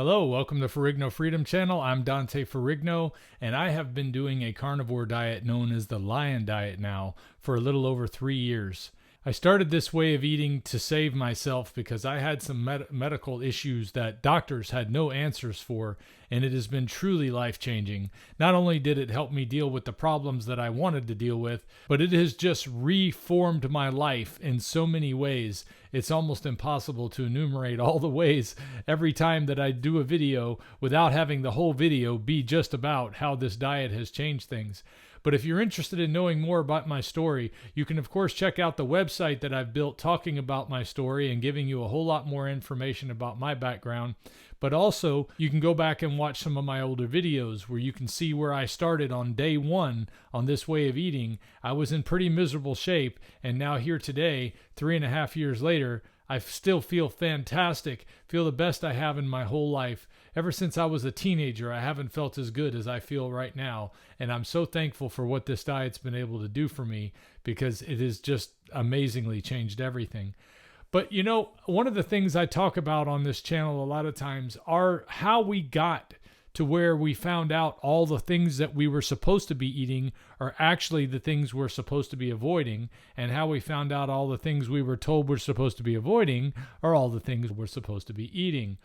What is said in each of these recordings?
Hello, welcome to Ferrigno Freedom channel. I'm Dante Ferrigno, and I have been doing a carnivore diet known as the lion diet now for a little over 3 years. I started this way of eating to save myself because I had some medical issues that doctors had no answers for, and it has been truly life-changing. Not only did it help me deal with the problems that I wanted to deal with, but it has just reformed my life in so many ways. It's almost impossible to enumerate all the ways every time that I do a video without having the whole video be just about how this diet has changed things. But if you're interested in knowing more about my story, you can of course check out the website that I've built talking about my story and giving you a whole lot more information about my background. But also, you can go back and watch some of my older videos where you can see where I started on day one on this way of eating. I was in pretty miserable shape, and now here today, 3.5 years later, I still feel fantastic, feel the best I have in my whole life. Ever since I was a teenager, I haven't felt as good as I feel right now, and I'm so thankful for what this diet's been able to do for me because it has just amazingly changed everything. But you know, one of the things I talk about on this channel a lot of times are how we got to where we found out all the things that we were supposed to be eating are actually the things we're supposed to be avoiding, and how we found out all the things we were told we're supposed to be avoiding are all the things we're supposed to be eating.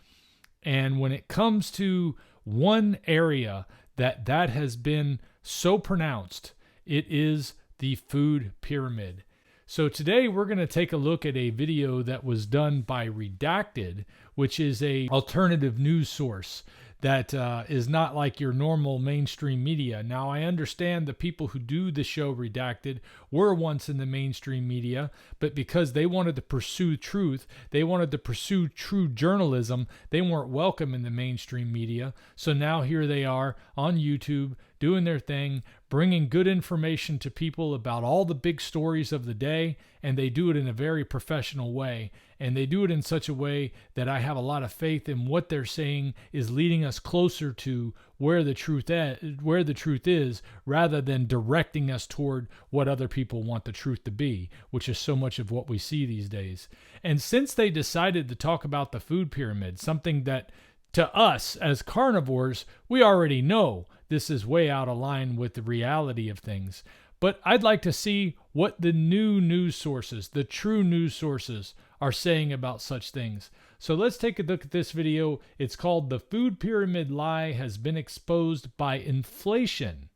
And when it comes to one area that has been so pronounced, it is the food pyramid. So today we're going to take a look at a video that was done by Redacted, which is an alternative news source that is not like your normal mainstream media. Now, I understand the people who do the show Redacted were once in the mainstream media, but because they wanted to pursue truth, they wanted to pursue true journalism, they weren't welcome in the mainstream media. So now here they are on YouTube doing their thing, bringing good information to people about all the big stories of the day, and they do it in a very professional way. And they do it in such a way that I have a lot of faith in what they're saying is leading us closer to where the truth is, rather than directing us toward what other people want the truth to be, which is so much of what we see these days. And since they decided to talk about the food pyramid, something that to us as carnivores, we already know this is way out of line with the reality of things. But I'd like to see what the new news sources, the true news sources, are saying about such things. So let's take a look at this video. It's called "The Food Pyramid Lie Has Been Exposed by Inflation."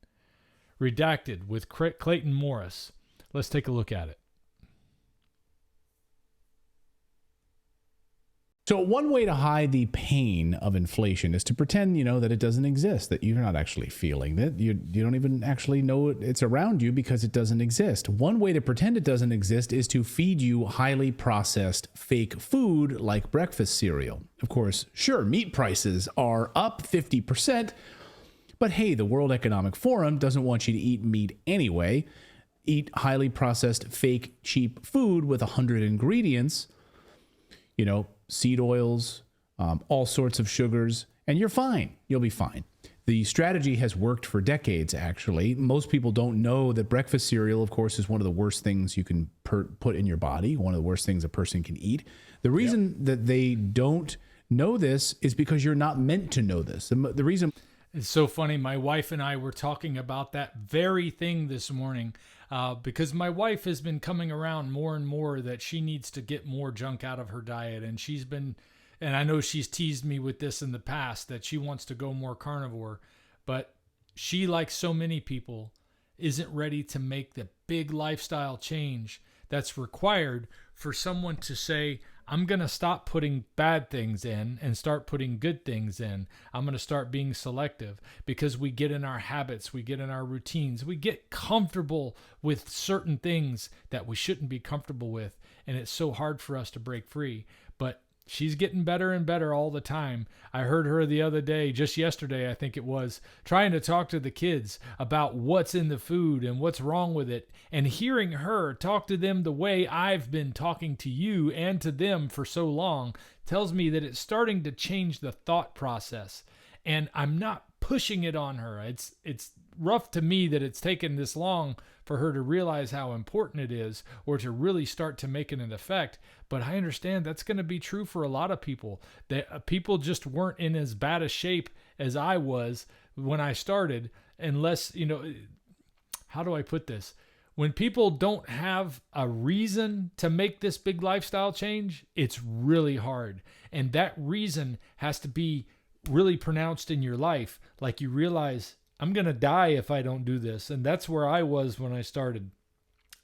Redacted with Clayton Morris. Let's take a look at it. So one way to hide the pain of inflation is to pretend, that it doesn't exist, that you're not actually feeling it. You don't even actually know it's around you because it doesn't exist. One way to pretend it doesn't exist is to feed you highly processed fake food like breakfast cereal. Of course, sure, meat prices are up 50%, but hey, the World Economic Forum doesn't want you to eat meat anyway. Eat highly processed, fake, cheap food with 100 ingredients, seed oils, all sorts of sugars, and you're fine. You'll be fine. The strategy has worked for decades, actually. Most people don't know that breakfast cereal, of course, is one of the worst things you can put in your body, one of the worst things a person can eat. The reason that they don't know this is because you're not meant to know this. The reason... It's so funny. My wife and I were talking about that very thing this morning because my wife has been coming around more and more that she needs to get more junk out of her diet. And I know she's teased me with this in the past, that she wants to go more carnivore, but she, like so many people, isn't ready to make the big lifestyle change that's required for someone to say, I'm going to stop putting bad things in and start putting good things in. I'm going to start being selective, because we get in our habits, we get in our routines, we get comfortable with certain things that we shouldn't be comfortable with. And it's so hard for us to break free. But she's getting better and better all the time. I heard her the other day, just yesterday, I think it was, trying to talk to the kids about what's in the food and what's wrong with it. And hearing her talk to them the way I've been talking to you and to them for so long tells me that it's starting to change the thought process. And I'm not pushing it on her. It's rough to me that it's taken this long for her to realize how important it is, or to really start to make it an effect. But I understand that's going to be true for a lot of people. That people just weren't in as bad a shape as I was when I started, unless, how do I put this? When people don't have a reason to make this big lifestyle change, it's really hard. And that reason has to be really pronounced in your life. Like you realize, I'm going to die if I don't do this. And that's where I was when I started.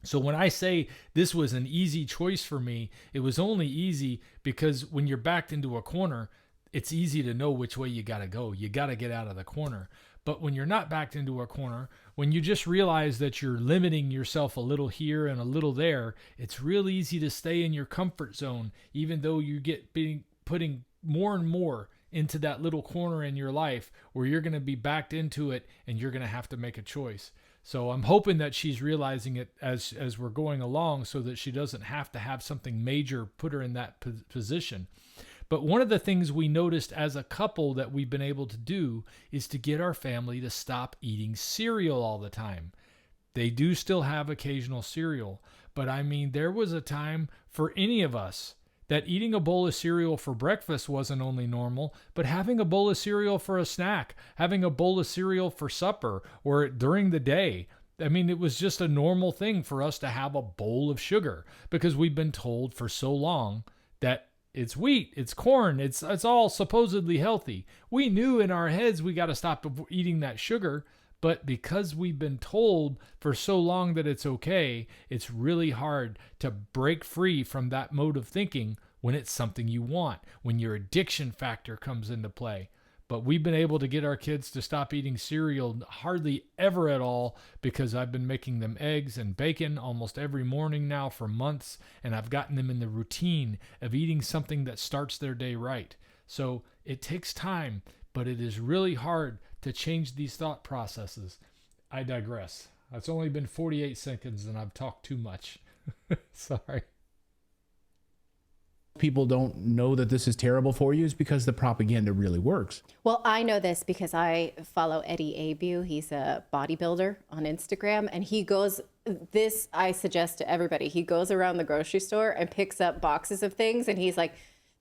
So when I say this was an easy choice for me, it was only easy because when you're backed into a corner, it's easy to know which way you got to go. You got to get out of the corner. But when you're not backed into a corner, when you just realize that you're limiting yourself a little here and a little there, it's real easy to stay in your comfort zone, even though you get putting more and more into that little corner in your life where you're going to be backed into it and you're going to have to make a choice. So I'm hoping that she's realizing it as we're going along, so that she doesn't have to have something major put her in that position. But one of the things we noticed as a couple that we've been able to do is to get our family to stop eating cereal all the time. They do still have occasional cereal, but I mean, there was a time for any of us that eating a bowl of cereal for breakfast wasn't only normal, but having a bowl of cereal for a snack, having a bowl of cereal for supper or during the day. I mean, it was just a normal thing for us to have a bowl of sugar, because we've been told for so long that it's wheat, it's corn, it's all supposedly healthy. We knew in our heads we got to stop eating that sugar, but because we've been told for so long that it's okay, it's really hard to break free from that mode of thinking when it's something you want, when your addiction factor comes into play. But we've been able to get our kids to stop eating cereal hardly ever at all, because I've been making them eggs and bacon almost every morning now for months, and I've gotten them in the routine of eating something that starts their day right. So it takes time, but it is really hard to change these thought processes. I digress. It's only been 48 seconds and I've talked too much. Sorry. People don't know that this is terrible for you is because the propaganda really works. Well, I know this because I follow Eddie Abu. He's a bodybuilder on Instagram, and he goes, this I suggest to everybody, he goes around the grocery store and picks up boxes of things, and he's like,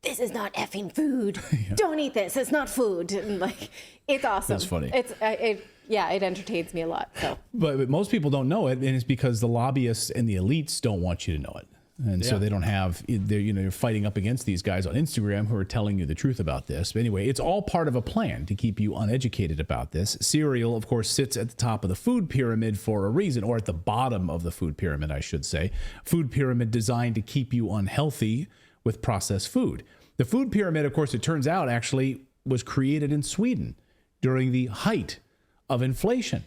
this is not effing food. Yeah. Don't eat this. It's not food. And like, it's awesome. That's funny. It entertains me a lot. So, but most people don't know it, and it's because the lobbyists and the elites don't want you to know it. And so they don't have, you're fighting up against these guys on Instagram who are telling you the truth about this. But anyway, it's all part of a plan to keep you uneducated about this. Cereal, of course, sits at the top of the food pyramid for a reason, or at the bottom of the food pyramid, I should say. Food pyramid designed to keep you unhealthy with processed food. The food pyramid, of course, it turns out actually was created in Sweden during the height of inflation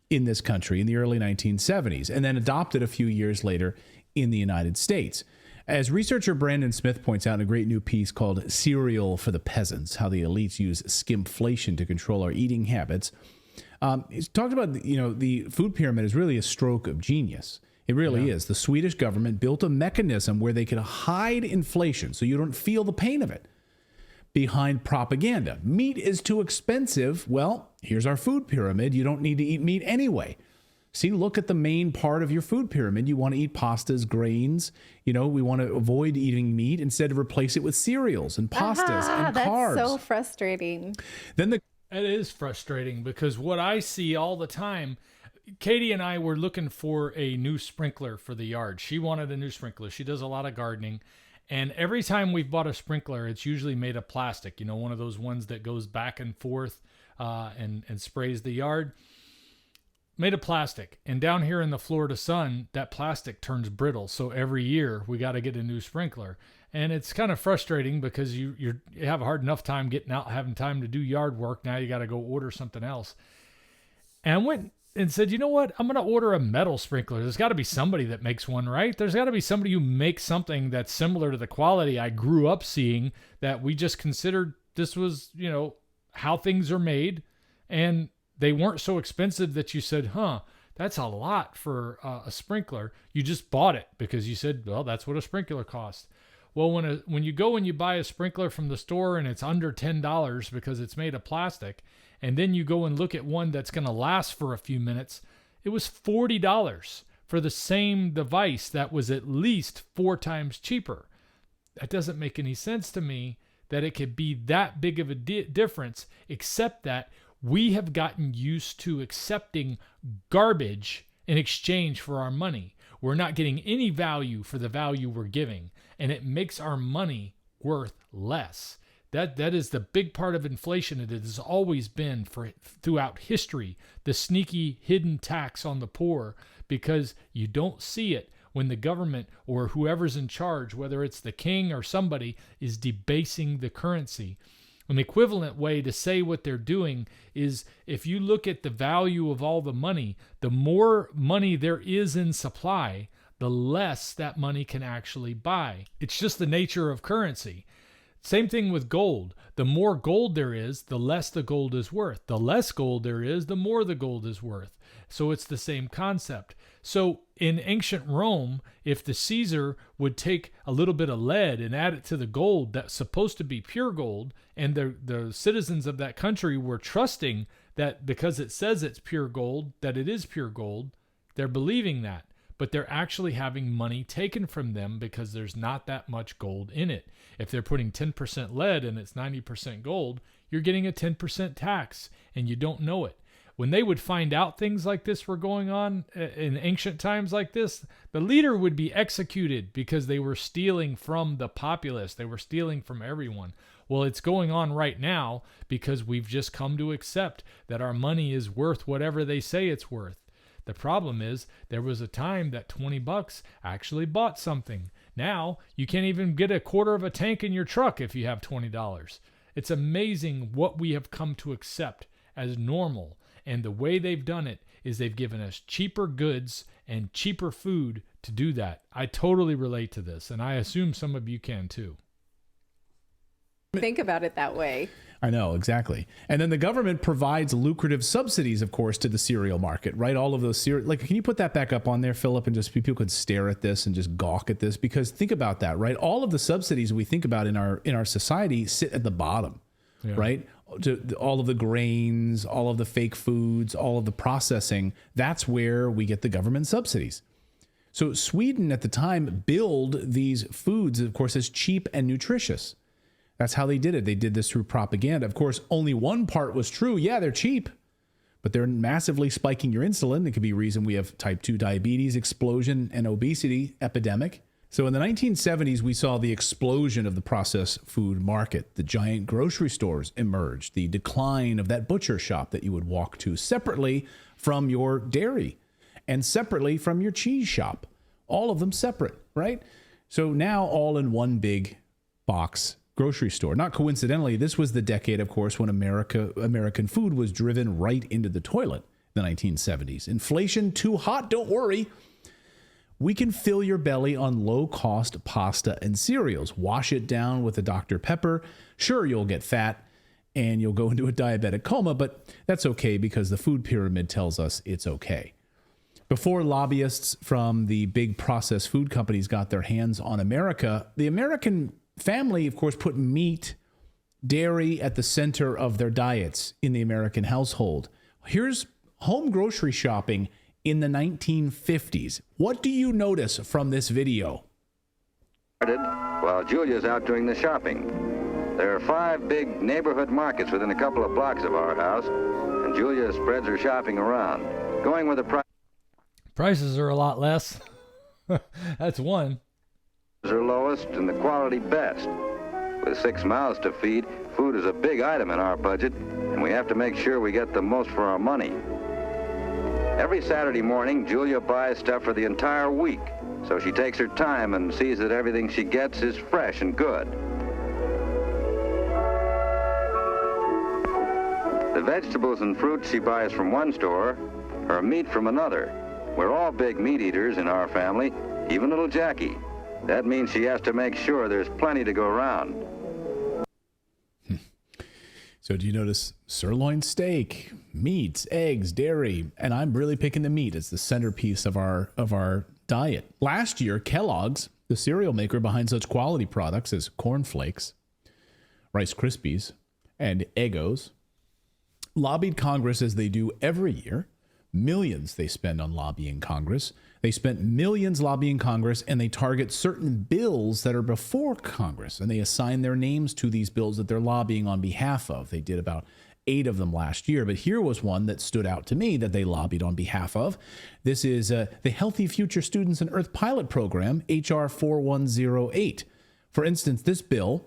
in this country in the early 1970s, and then adopted a few years later in the United States. As researcher Brandon Smith points out in a great new piece called Cereal for the Peasants, How the Elites Use Skimflation to Control Our Eating Habits, he's talked about, the food pyramid is really a stroke of genius. It really is. The Swedish government built a mechanism where they could hide inflation so you don't feel the pain of it behind propaganda. Meat is too expensive. Well, here's our food pyramid. You don't need to eat meat anyway. See, look at the main part of your food pyramid. You want to eat pastas, grains. We want to avoid eating meat. Instead, replace it with cereals and pastas and carbs. That's so frustrating. It is frustrating, because what I see all the time, Katie and I were looking for a new sprinkler for the yard. She wanted a new sprinkler. She does a lot of gardening. And every time we've bought a sprinkler, it's usually made of plastic, one of those ones that goes back and forth and sprays the yard. Made of plastic. And down here in the Florida sun, that plastic turns brittle. So every year we got to get a new sprinkler. And it's kind of frustrating because you have a hard enough time getting out, having time to do yard work. Now you got to go order something else. And I went and said, you know what? I'm going to order a metal sprinkler. There's got to be somebody that makes one, right? There's got to be somebody who makes something that's similar to the quality I grew up seeing, that we just considered this was, how things are made. And they weren't so expensive that you said, that's a lot for a sprinkler. You just bought it because you said, well, that's what a sprinkler costs. Well, when you go and you buy a sprinkler from the store and it's under $10 because it's made of plastic, and then you go and look at one that's going to last for a few minutes, it was $40 for the same device that was at least 4 times cheaper. That doesn't make any sense to me that it could be that big of a difference, except that we have gotten used to accepting garbage in exchange for our money. We're not getting any value for the value we're giving, and it makes our money worth less. That is the big part of inflation. It has always been throughout history, the sneaky hidden tax on the poor, because you don't see it when the government or whoever's in charge, whether it's the king or somebody, is debasing the currency. An equivalent way to say what they're doing is, if you look at the value of all the money, the more money there is in supply, the less that money can actually buy. It's just the nature of currency. Same thing with gold. The more gold there is, the less the gold is worth. The less gold there is, the more the gold is worth. So it's the same concept. So in ancient Rome, if the Caesar would take a little bit of lead and add it to the gold that's supposed to be pure gold, and the citizens of that country were trusting that because it says it's pure gold, that it is pure gold, they're believing that. But they're actually having money taken from them because there's not that much gold in it. If they're putting 10% lead and it's 90% gold, you're getting a 10% tax, and you don't know it. When they would find out things like this were going on in ancient times like this, the leader would be executed because they were stealing from the populace. They were stealing from everyone. Well, it's going on right now because we've just come to accept that our money is worth whatever they say it's worth. The problem is there was a time that $20 actually bought something. Now you can't even get a quarter of a tank in your truck if you have $20. It's amazing what we have come to accept as normal. And the way they've done it is they've given us cheaper goods and cheaper food to do that. I totally relate to this, and I assume some of you can too. Think about it that way. I know, exactly. And then the government provides lucrative subsidies, of course, to the cereal market, right? All of those cereal, like, can you put that back up on there, Philip, and just people could stare at this and just gawk at this? Because think about that, right? All of the subsidies we think about in our society sit at the bottom, right? All of the grains, all of the fake foods, all of the processing, that's where we get the government subsidies. So Sweden at the time billed these foods, of course, as cheap and nutritious. That's how they did it. They did this through propaganda. Of course, only one part was true. Yeah, they're cheap, but they're massively spiking your insulin. It could be a reason we have type 2 diabetes, explosion, and obesity epidemic. So in the 1970s, we saw the explosion of the processed food market. The giant grocery stores emerged. The decline of that butcher shop that you would walk to separately from your dairy and separately from your cheese shop. All of them separate, right? So now all in one big box grocery store. Not coincidentally, this was the decade, of course, when American food was driven right into the toilet in the 1970s. Inflation too hot, don't worry. We can fill your belly on low-cost pasta and cereals. Wash it down with a Dr. Pepper. Sure, you'll get fat and you'll go into a diabetic coma, but that's okay because the food pyramid tells us it's okay. Before lobbyists from the big processed food companies got their hands on America, the American family, of course, put meat, dairy at the center of their diets in the American household. Here's home grocery shopping in the 1950s. What do you notice from this video? While Julia's out doing the shopping. There are 5 big neighborhood markets within a couple of blocks of our house, and Julia spreads her shopping around, going where the prices are a lot less. That's one. Are lowest and the quality best. With 6 mouths to feed, food is a big item in our budget, and we have to make sure we get the most for our money. Every Saturday morning, Julia buys stuff for the entire week, so she takes her time and sees that everything she gets is fresh and good. The vegetables and fruits she buys from one store, her meat from another. We're all big meat eaters in our family, even little Jackie. That means she has to make sure there's plenty to go around. So do you notice sirloin steak, meats, eggs, dairy, and I'm really picking the meat as the centerpiece of our diet. Last year, Kelloggs, the cereal maker behind such quality products as Corn Flakes, Rice Krispies, and Eggos, lobbied Congress as they do every year. Millions they spend on lobbying Congress. They spent millions lobbying Congress, and they target certain bills that are before Congress, and they assign their names to these bills that they're lobbying on behalf of. They did about 8 of them last year, but here was one that stood out to me that they lobbied on behalf of. This is the Healthy Future Students and Earth Pilot Program, HR 4108. For instance, this bill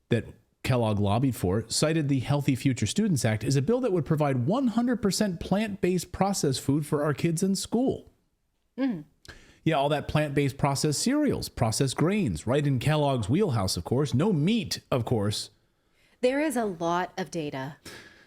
that Kellogg lobbied for cited the Healthy Future Students Act as a bill that would provide 100% plant-based processed food for our kids in school. Yeah, all that plant-based processed cereals, processed grains, right in Kellogg's wheelhouse, of course. No meat, of course. There is a lot of data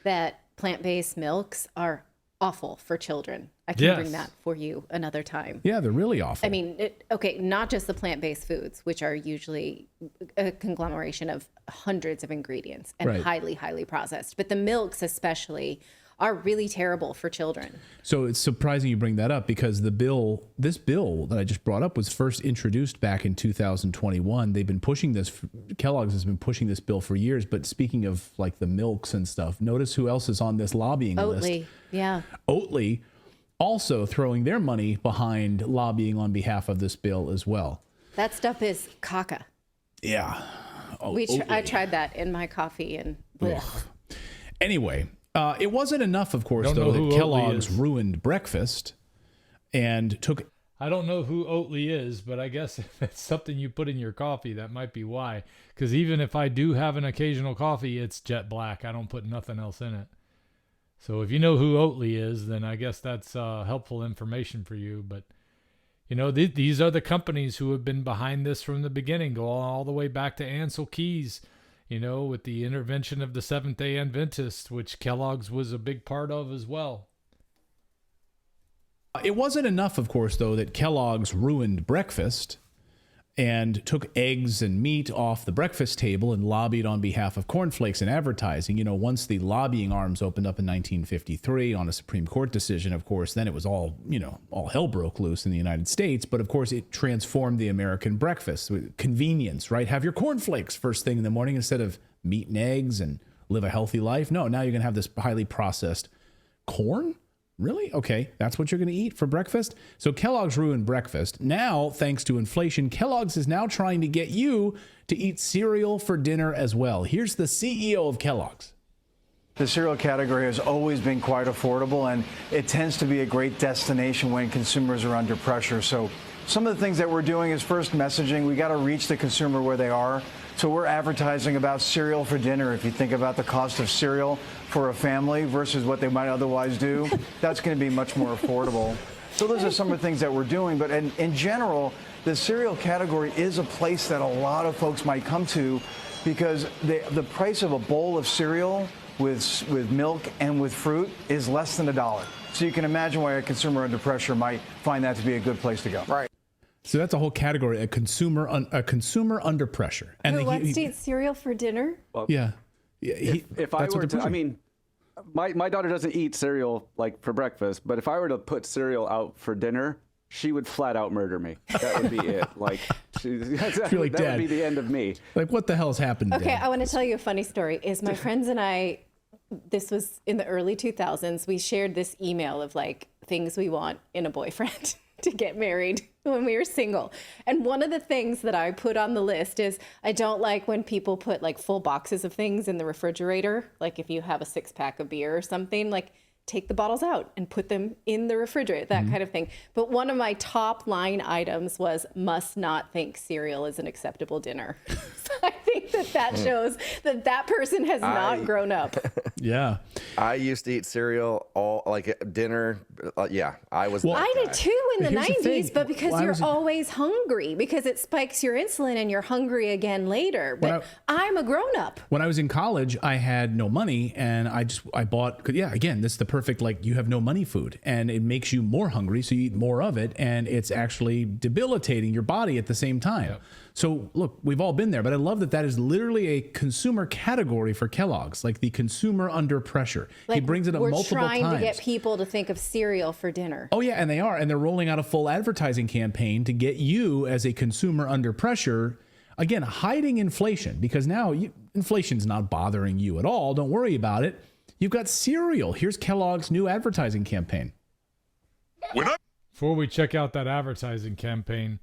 that plant-based milks are awful for children. I can bring that for you another time. Yeah, they're really awful. I mean, not just the plant-based foods, which are usually a conglomeration of hundreds of ingredients and highly, highly processed, but the milks especially are really terrible for children. So it's surprising you bring that up because this bill that I just brought up was first introduced back in 2021. They've been pushing this, Kellogg's has been pushing this bill for years, but speaking of like the milks and stuff, notice who else is on this lobbying list. Oatly, yeah. Oatly also throwing their money behind lobbying on behalf of this bill as well. That stuff is caca. Yeah. I tried that in my coffee and Anyway, it wasn't enough, of course, though, that Kellogg's ruined breakfast and took... I don't know who Oatly is, but I guess if it's something you put in your coffee, that might be why. Because even if I do have an occasional coffee, it's jet black. I don't put nothing else in it. So if you know who Oatly is, then I guess that's helpful information for you. But, you know, these are the companies who have been behind this from the beginning, go all the way back to Ansel Keys, you know, with the intervention of the Seventh-day Adventists, which Kellogg's was a big part of as well. It wasn't enough, of course, though, that Kellogg's ruined breakfast and took eggs and meat off the breakfast table and lobbied on behalf of cornflakes and advertising. You know, once the lobbying arms opened up in 1953 on a Supreme Court decision, of course, then it was all hell broke loose in the United States. But of course, it transformed the American breakfast. Convenience, right? Have your cornflakes first thing in the morning instead of meat and eggs and live a healthy life. No, now you're going to have this highly processed corn. Really? Okay, that's what you're going to eat for breakfast? So Kellogg's ruined breakfast. Now, thanks to inflation, Kellogg's is now trying to get you to eat cereal for dinner as well. Here's the CEO of Kellogg's. The cereal category has always been quite affordable, and it tends to be a great destination when consumers are under pressure. So some of the things that we're doing is first messaging. We got to reach the consumer where they are. So we're advertising about cereal for dinner. If you think about the cost of cereal for a family versus what they might otherwise do, that's going to be much more affordable. So those are some of the things that we're doing. But in general, the cereal category is a place that a lot of folks might come to because the price of a bowl of cereal with milk and with fruit is less than $1. So you can imagine why a consumer under pressure might find that to be a good place to go. Right. So that's a whole category, a consumer under pressure. And who wants to eat cereal for dinner? Well, yeah. If I were to, I mean, my daughter doesn't eat cereal like for breakfast, but if I were to put cereal out for dinner, she would flat out murder me. That would be it. Like, that would be the end of me. Like, what the hell's happened? Okay, Dad? I want to tell you a funny story. Is my friends and I, this was in the early 2000s, we shared this email of like things we want in a boyfriend to get married when we were single. And one of the things that I put on the list is I don't like when people put like full boxes of things in the refrigerator. Like if you have a 6-pack of beer or something, like take the bottles out and put them in the refrigerator, that kind of thing. But one of my top line items was must not think cereal is an acceptable dinner. So I think that shows that person has not grown up. Yeah. I used to eat cereal all like at dinner. I was. Well, I did too in the Here's the 90s, thing. but because you're always hungry, because it spikes your insulin and you're hungry again later. But I'm a grown up. When I was in college, I had no money and I bought, again, this is the perfect, like you have no money food and it makes you more hungry. So you eat more of it and it's actually debilitating your body at the same time. Yep. So look, we've all been there, but I love that is literally a consumer category for Kellogg's, like the consumer under pressure. Like he brings it up multiple times. We're trying to get people to think of cereal for dinner. Oh yeah, and they are. And they're rolling out a full advertising campaign to get you as a consumer under pressure. Again, hiding inflation, because now inflation's not bothering you at all. Don't worry about it. You've got cereal. Here's Kellogg's new advertising campaign. Before we check out that advertising campaign,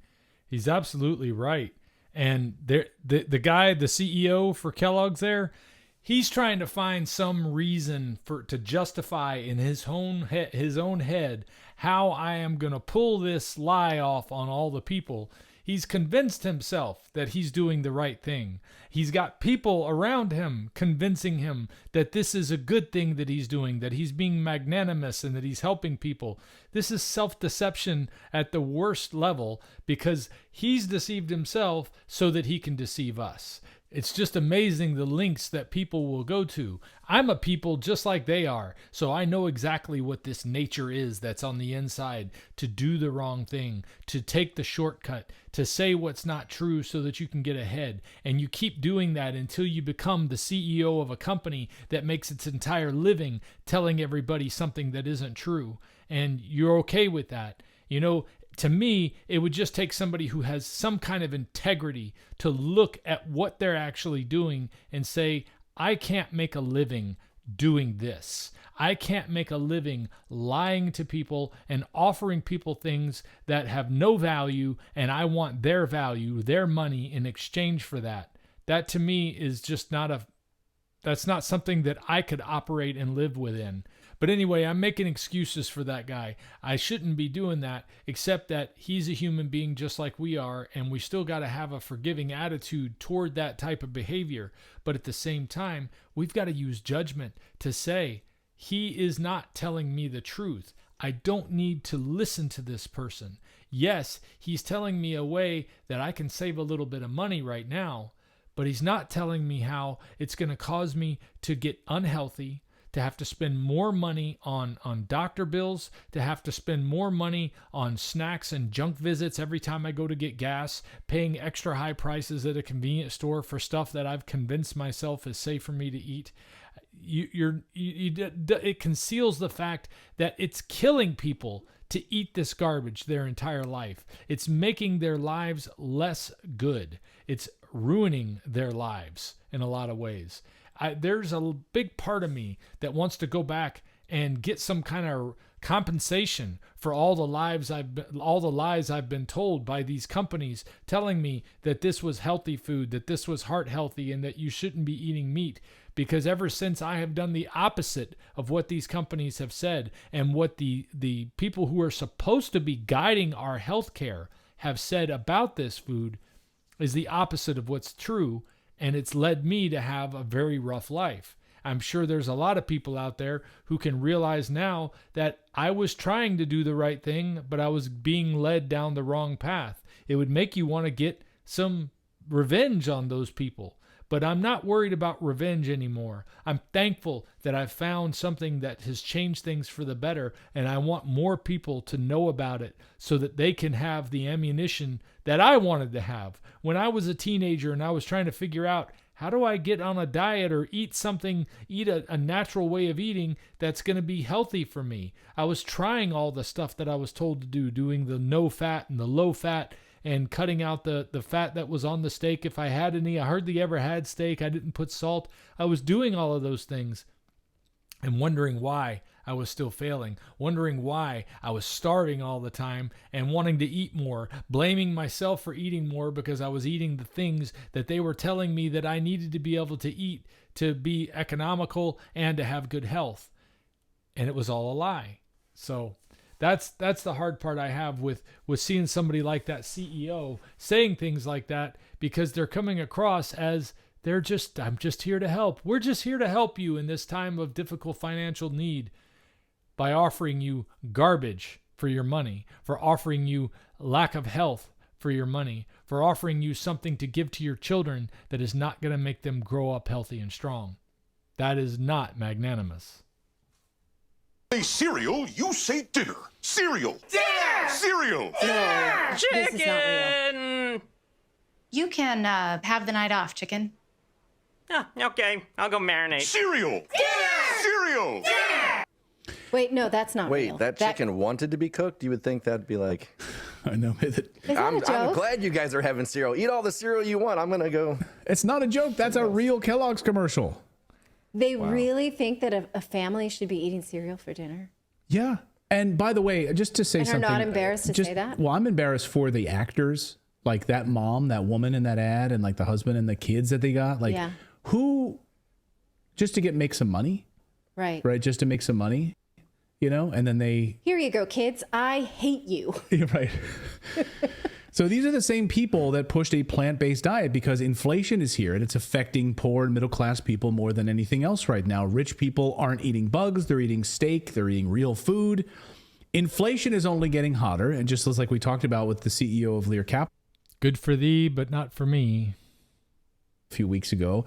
he's absolutely right. And the guy, the CEO for Kellogg's there, he's trying to find some reason to justify in his own head how I am going to pull this lie off on all the people. He's convinced himself that he's doing the right thing. He's got people around him convincing him that this is a good thing that he's doing, that he's being magnanimous and that he's helping people. This is self-deception at the worst level because he's deceived himself so that he can deceive us. It's just amazing the links that people will go to. I'm a people just like they are, so I know exactly what this nature is that's on the inside, to do the wrong thing, to take the shortcut, to say what's not true so that you can get ahead. And you keep doing that until you become the CEO of a company that makes its entire living telling everybody something that isn't true. And you're okay with that. You know, to me, it would just take somebody who has some kind of integrity to look at what they're actually doing and say, I can't make a living doing this. I can't make a living lying to people and offering people things that have no value, and I want their value, their money in exchange for that. That to me is just that's not something that I could operate and live within. But anyway, I'm making excuses for that guy. I shouldn't be doing that, except that he's a human being just like we are, and we still got to have a forgiving attitude toward that type of behavior. But at the same time, we've got to use judgment to say, he is not telling me the truth. I don't need to listen to this person. Yes, he's telling me a way that I can save a little bit of money right now, but he's not telling me how it's going to cause me to get unhealthy, to have to spend more money on doctor bills, to have to spend more money on snacks and junk visits every time I go to get gas, paying extra high prices at a convenience store for stuff that I've convinced myself is safe for me to eat. It conceals the fact that it's killing people to eat this garbage their entire life. It's making their lives less good. It's ruining their lives in a lot of ways. There's a big part of me that wants to go back and get some kind of compensation for all the lies I've been told by these companies telling me that this was healthy food, that this was heart healthy, and that you shouldn't be eating meat. Because ever since I have done the opposite of what these companies have said, and what the people who are supposed to be guiding our healthcare have said about this food is the opposite of what's true. And it's led me to have a very rough life. I'm sure there's a lot of people out there who can realize now that I was trying to do the right thing, but I was being led down the wrong path. It would make you want to get some revenge on those people. But I'm not worried about revenge anymore. I'm thankful that I've found something that has changed things for the better, and I want more people to know about it so that they can have the ammunition that I wanted to have. When I was a teenager and I was trying to figure out, how do I get on a diet or eat a natural way of eating that's going to be healthy for me? I was trying all the stuff that I was told to do, doing the no fat and the low fat, and cutting out the fat that was on the steak. If I had any, I hardly ever had steak. I didn't put salt. I was doing all of those things and wondering why I was still failing, wondering why I was starving all the time and wanting to eat more, blaming myself for eating more because I was eating the things that they were telling me that I needed to be able to eat to be economical and to have good health. And it was all a lie. So that's the hard part I have with seeing somebody like that CEO saying things like that, because they're coming across as I'm just here to help. We're just here to help you in this time of difficult financial need by offering you garbage for your money, for offering you lack of health for your money, for offering you something to give to your children that is not going to make them grow up healthy and strong. That is not magnanimous. Say cereal, you say dinner. Cereal. Dinner! Cereal. Dinner! This is not real. You can have the night off, chicken. Oh, okay. I'll go marinate. Cereal. Dinner! Cereal. Dinner! Wait, no, that's not real. Wait, that chicken wanted to be cooked? You would think that'd be like... I know. Is that I'm a joke? glad you guys are having cereal. Eat all the cereal you want. I'm going to go... It's not a joke. That's a real Kellogg's commercial. They really think that a family should be eating cereal for dinner? Yeah. And by the way, just to say And are something. not embarrassed to say that? Well, I'm embarrassed for the actors, like that mom, that woman in that ad, and like the husband and the kids that they got. Like, who, just to make some money? Right. Just to make some money, and then they. Here you go, kids. I hate you. Right. So these are the same people that pushed a plant-based diet because inflation is here and it's affecting poor and middle-class people more than anything else right now. Rich people aren't eating bugs. They're eating steak. They're eating real food. Inflation is only getting hotter. And just like we talked about with the CEO of Lear Capital. Good for thee, but not for me. A few weeks ago,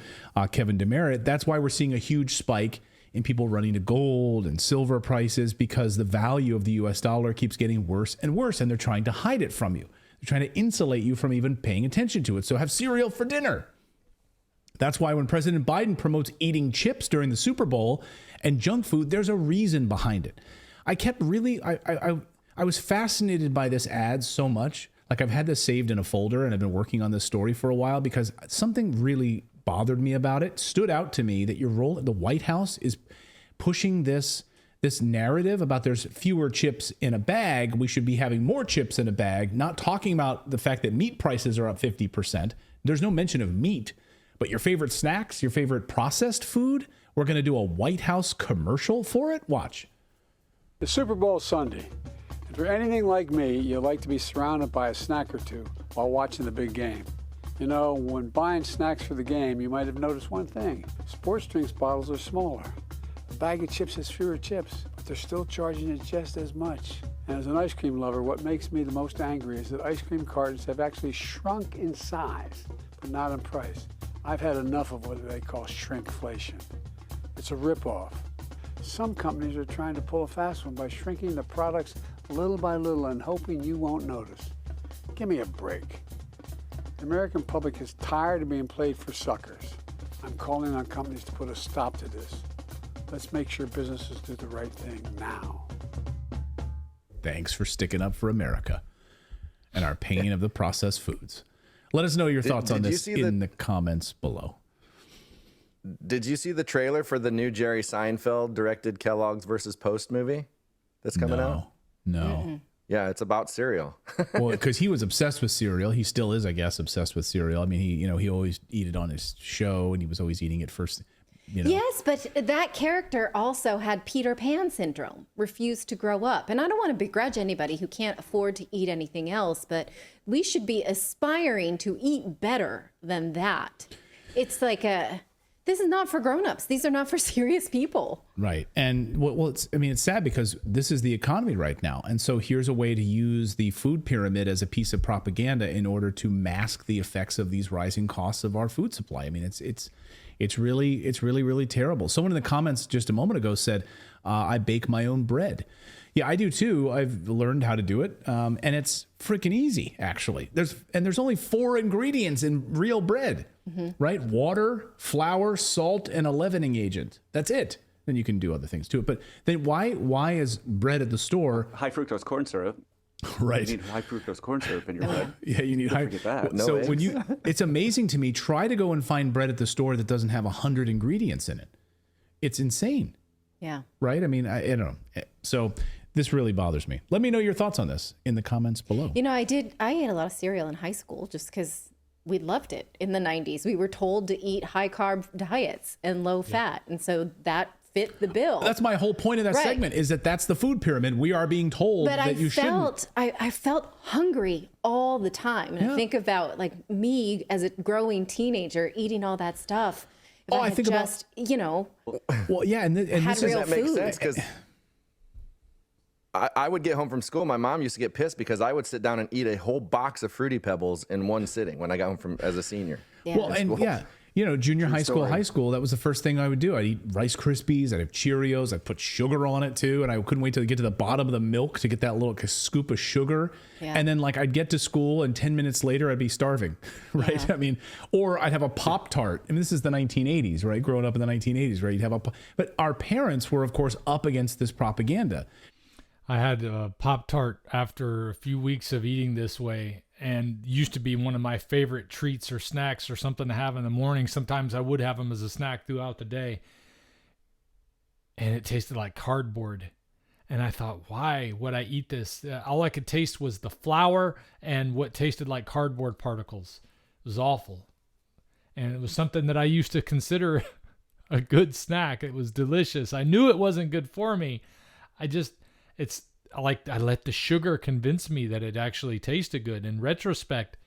Kevin Demerit, that's why we're seeing a huge spike in people running to gold and silver prices because the value of the US dollar keeps getting worse and worse, and they're trying to hide it from you. They're trying to insulate you from even paying attention to it. So have cereal for dinner. That's why when President Biden promotes eating chips during the Super Bowl and junk food, there's a reason behind it. I was fascinated by this ad so much. Like I've had this saved in a folder and I've been working on this story for a while because something really bothered me about it. Stood out to me that the White House is pushing this narrative about there's fewer chips in a bag. We should be having more chips in a bag, not talking about the fact that meat prices are up 50%. There's no mention of meat, but your favorite snacks, your favorite processed food, we're going to do a White House commercial for it. Watch. The Super Bowl Sunday. If you're anything like me, you like to be surrounded by a snack or two while watching the big game. When buying snacks for the game, you might have noticed one thing. Sports drinks bottles are smaller. A bag of chips has fewer chips, but they're still charging you just as much. And as an ice cream lover, what makes me the most angry is that ice cream cartons have actually shrunk in size, but not in price. I've had enough of what they call shrinkflation. It's a ripoff. Some companies are trying to pull a fast one by shrinking the products little by little and hoping you won't notice. Give me a break. The American public is tired of being played for suckers. I'm calling on companies to put a stop to this. Let's make sure businesses do the right thing now. Thanks for sticking up for America and our pain of the processed foods. Let us know your thoughts on this in the comments below. Did you see the trailer for the new Jerry Seinfeld directed Kellogg's versus Post movie that's coming out? No. Mm-hmm. Yeah, it's about cereal. Well, because he was obsessed with cereal. He still is, I guess, obsessed with cereal. I mean, he always eat it on his show, and he was always eating it first. Yes, but that character also had Peter Pan syndrome, refused to grow up. And I don't want to begrudge anybody who can't afford to eat anything else, but we should be aspiring to eat better than that. It's like this is not for grown-ups. These are not for serious people. Right. And it's sad because this is the economy right now. And so here's a way to use the food pyramid as a piece of propaganda in order to mask the effects of these rising costs of our food supply. I mean, it's really terrible. Someone in the comments just a moment ago said, I bake my own bread. Yeah, I do too. I've learned how to do it. And it's freaking easy, actually. There's only 4 ingredients in real bread, right? Water, flour, salt, and a leavening agent. That's it. Then you can do other things to it. But then why is bread at the store? High fructose corn syrup. Right. You need high fructose corn syrup in your bread. Yeah, you need high. Forget that. No eggs. It's amazing to me. Try to go and find bread at the store that doesn't have 100 ingredients in it. It's insane. Yeah. Right. I mean, I don't know. So this really bothers me. Let me know your thoughts on this in the comments below. I ate a lot of cereal in high school just because we loved it in the 90s. We were told to eat high carb diets and low fat. And so that fit the bill. That's my whole point of that segment is that's the food pyramid. We are being told that you shouldn't. I felt hungry all the time. And I think about like me as a growing teenager eating all that stuff. I think just, well, yeah. And this that makes sense because I would get home from school. My mom used to get pissed because I would sit down and eat a whole box of Fruity Pebbles in one sitting when I got home as a senior. Yeah. Well, junior high school, that was the first thing I would do. I'd eat Rice Krispies, I'd have Cheerios, I'd put sugar on it too, and I couldn't wait till to get to the bottom of the milk to get that little scoop of sugar. Yeah. And then I'd get to school and 10 minutes later I'd be starving, right? Yeah. I mean, or I'd have a Pop-Tart. I mean, this is the 1980s, right? Growing up in the 1980s, right? You'd have but our parents were, of course, up against this propaganda. I had a Pop-Tart after a few weeks of eating this way, and used to be one of my favorite treats or snacks or something to have in the morning. Sometimes I would have them as a snack throughout the day. and it tasted like cardboard. And I thought, why would I eat this? All I could taste was the flour and what tasted like cardboard particles. It was awful. And it was something that I used to consider a good snack. It was delicious. I knew it wasn't good for me. I let the sugar convince me that it actually tasted good. In retrospect,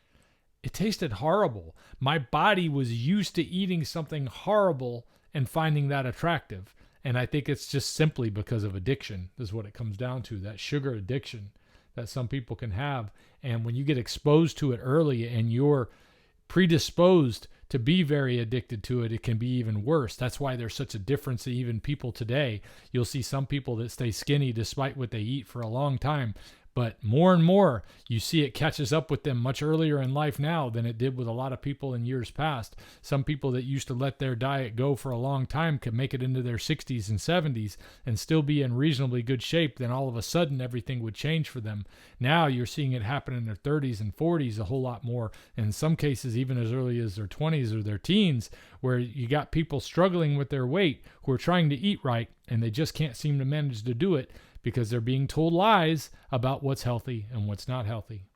it tasted horrible. My body was used to eating something horrible and finding that attractive. And I think it's just simply because of addiction is what it comes down to, that sugar addiction that some people can have. And when you get exposed to it early and you're predisposed to be very addicted to it, it can be even worse. That's why there's such a difference in even people today. You'll see some people that stay skinny despite what they eat for a long time. But more and more, you see it catches up with them much earlier in life now than it did with a lot of people in years past. Some people that used to let their diet go for a long time could make it into their 60s and 70s and still be in reasonably good shape. Then all of a sudden, everything would change for them. Now you're seeing it happen in their 30s and 40s a whole lot more. In some cases, even as early as their 20s or their teens, where you got people struggling with their weight who are trying to eat right and they just can't seem to manage to do it, because they're being told lies about what's healthy and what's not healthy.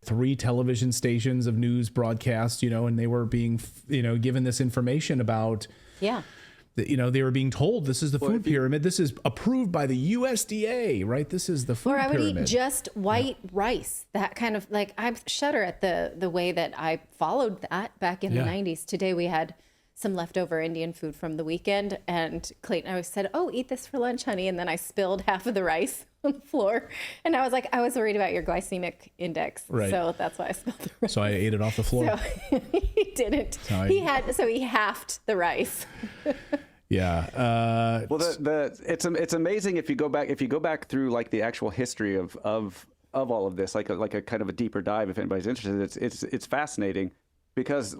3 television stations of news broadcasts, and they were being, given this information about, they were being told this is the food pyramid. This is approved by the USDA, right? This is the food pyramid. Or I would eat just white rice. That kind of I shudder at the way that I followed that back in the 90s. Today we had some leftover Indian food from the weekend, and Clayton always said, "Oh, eat this for lunch, honey." And then I spilled half of the rice on the floor, and I was like, I was worried about your glycemic index, so that's why I spilled the rice. So I ate it off the floor. So he didn't. He halved the rice. Yeah. Well, it's amazing if you go back through like the actual history of all of this, like a kind of a deeper dive. If anybody's interested, it's fascinating. Because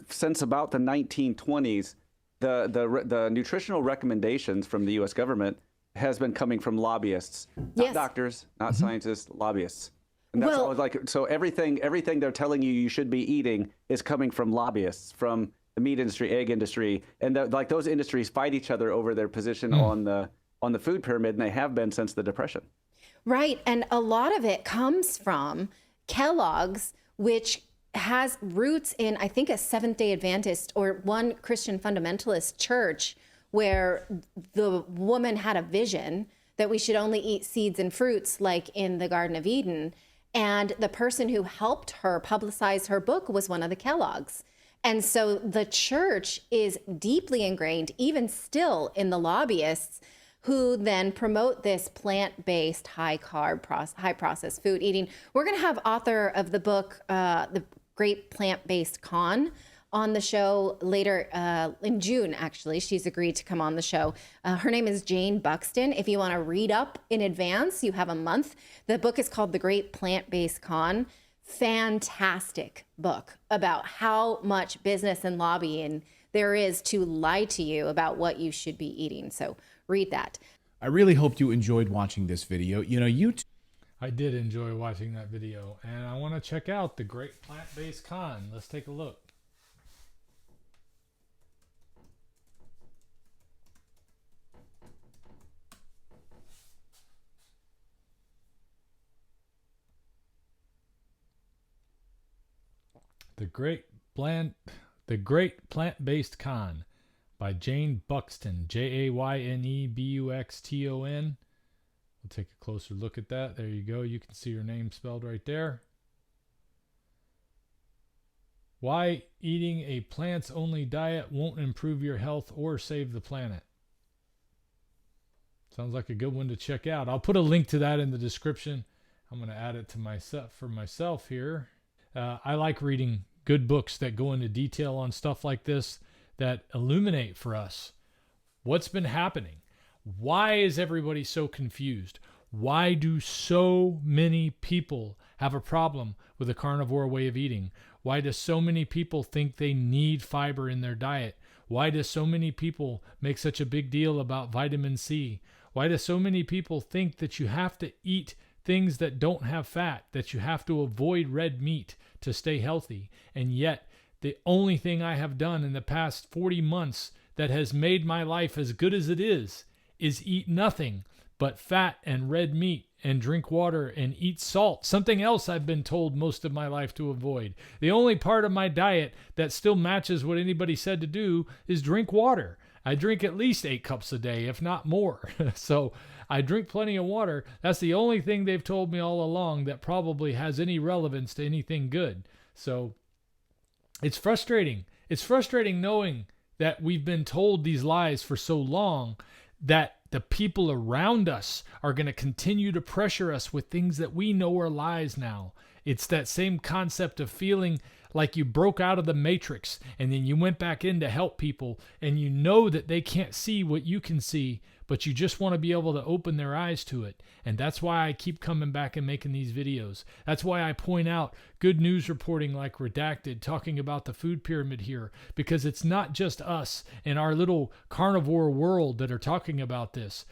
since about the 1920s, the nutritional recommendations from the U.S. government has been coming from lobbyists, not doctors, not scientists, lobbyists. And that's always so everything they're telling you should be eating is coming from lobbyists, from the meat industry, egg industry, and those industries fight each other over their position on the food pyramid, and they have been since the Depression. Right, and a lot of it comes from Kellogg's, which has roots in, I think, a Seventh-day Adventist or one Christian fundamentalist church, where the woman had a vision that we should only eat seeds and fruits like in the Garden of Eden. And the person who helped her publicize her book was one of the Kellogg's. And so the church is deeply ingrained, even still, in the lobbyists who then promote this plant-based, high-carb, high-processed food eating. We're going to have author of the book, The Great Plant-Based Con, on the show later in June, actually. She's agreed to come on the show. Her name is Jane Buxton. If you want to read up in advance, you have a month. The book is called The Great Plant-Based Con. Fantastic book about how much business and lobbying there is to lie to you about what you should be eating. So read that. I really hope you enjoyed watching this video. I did enjoy watching that video, and I want to check out the Great Plant-Based Con. Let's take a look. The Great Plant-Based Con by Jane Buxton, Jaynebuxton. We'll take a closer look at that. There you go. You can see her name spelled right there. Why eating a plants-only diet won't improve your health or save the planet. Sounds like a good one to check out. I'll put a link to that in the description. I'm going to add it to myself here. I like reading good books that go into detail on stuff like this, that illuminate for us what's been happening. Why is everybody so confused? Why do so many people have a problem with a carnivore way of eating? Why do so many people think they need fiber in their diet? Why do so many people make such a big deal about vitamin C? Why do so many people think that you have to eat things that don't have fat, that you have to avoid red meat to stay healthy? And yet, the only thing I have done in the past 40 months that has made my life as good as it is eat nothing but fat and red meat and drink water and eat salt, something else I've been told most of my life to avoid. The only part of my diet that still matches what anybody said to do is drink water. I drink at least 8 cups a day, if not more. So I drink plenty of water. That's the only thing they've told me all along that probably has any relevance to anything good. So it's frustrating. It's frustrating knowing that we've been told these lies for so long that the people around us are going to continue to pressure us with things that we know are lies now. It's that same concept of feeling like you broke out of the matrix and then you went back in to help people, and you know that they can't see what you can see, but you just want to be able to open their eyes to it. And that's why I keep coming back and making these videos. That's why I point out good news reporting like Redacted talking about the food pyramid here, because it's not just us in our little carnivore world that are talking about this.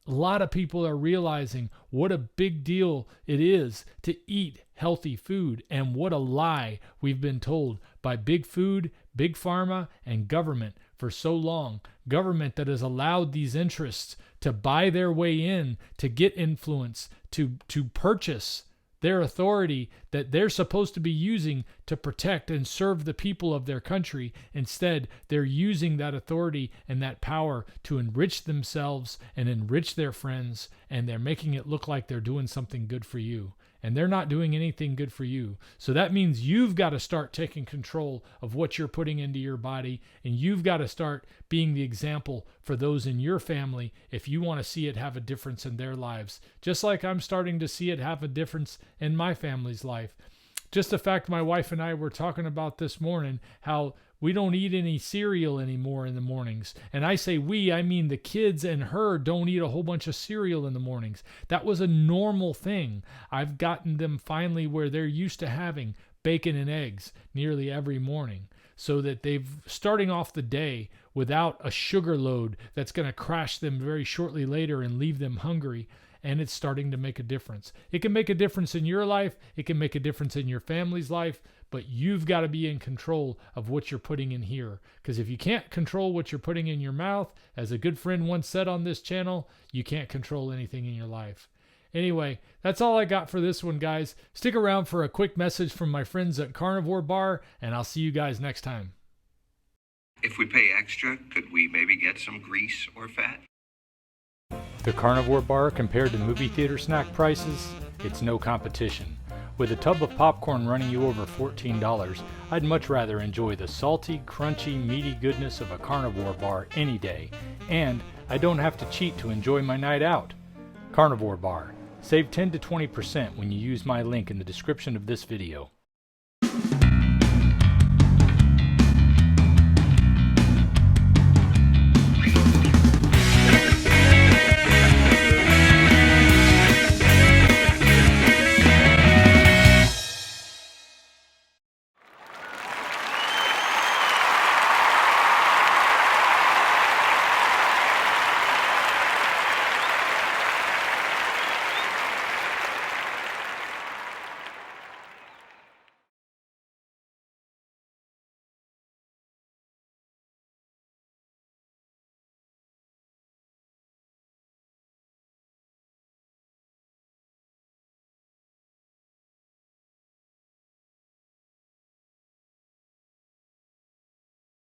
A lot of people are realizing what a big deal it is to eat healthy food, and what a lie we've been told by big food, big pharma, and government for so long. Government that has allowed these interests to buy their way in, to get influence, to purchase their authority that they're supposed to be using to protect and serve the people of their country. Instead, they're using that authority and that power to enrich themselves and enrich their friends, and they're making it look like they're doing something good for you. And they're not doing anything good for you. So that means you've got to start taking control of what you're putting into your body, and you've got to start being the example for those in your family if you want to see it have a difference in their lives. Just like I'm starting to see it have a difference in my family's life. Just the fact my wife and I were talking about this morning, how we don't eat any cereal anymore in the mornings. And I say we, I mean the kids and her don't eat a whole bunch of cereal in the mornings. That was a normal thing. I've gotten them finally where they're used to having bacon and eggs nearly every morning, so that they've starting off the day without a sugar load that's going to crash them very shortly later and leave them hungry. And it's starting to make a difference. It can make a difference in your life. It can make a difference in your family's life. But you've got to be in control of what you're putting in here. Because if you can't control what you're putting in your mouth, as a good friend once said on this channel, you can't control anything in your life. Anyway, that's all I got for this one, guys. Stick around for a quick message from my friends at Carnivore Bar, and I'll see you guys next time. If we pay extra, could we maybe get some grease or fat? The Carnivore Bar, compared to movie theater snack prices, it's no competition. With a tub of popcorn running you over $14, I'd much rather enjoy the salty, crunchy, meaty goodness of a Carnivore Bar any day, and I don't have to cheat to enjoy my night out. Carnivore Bar. Save 10 to 20% when you use my link in the description of this video.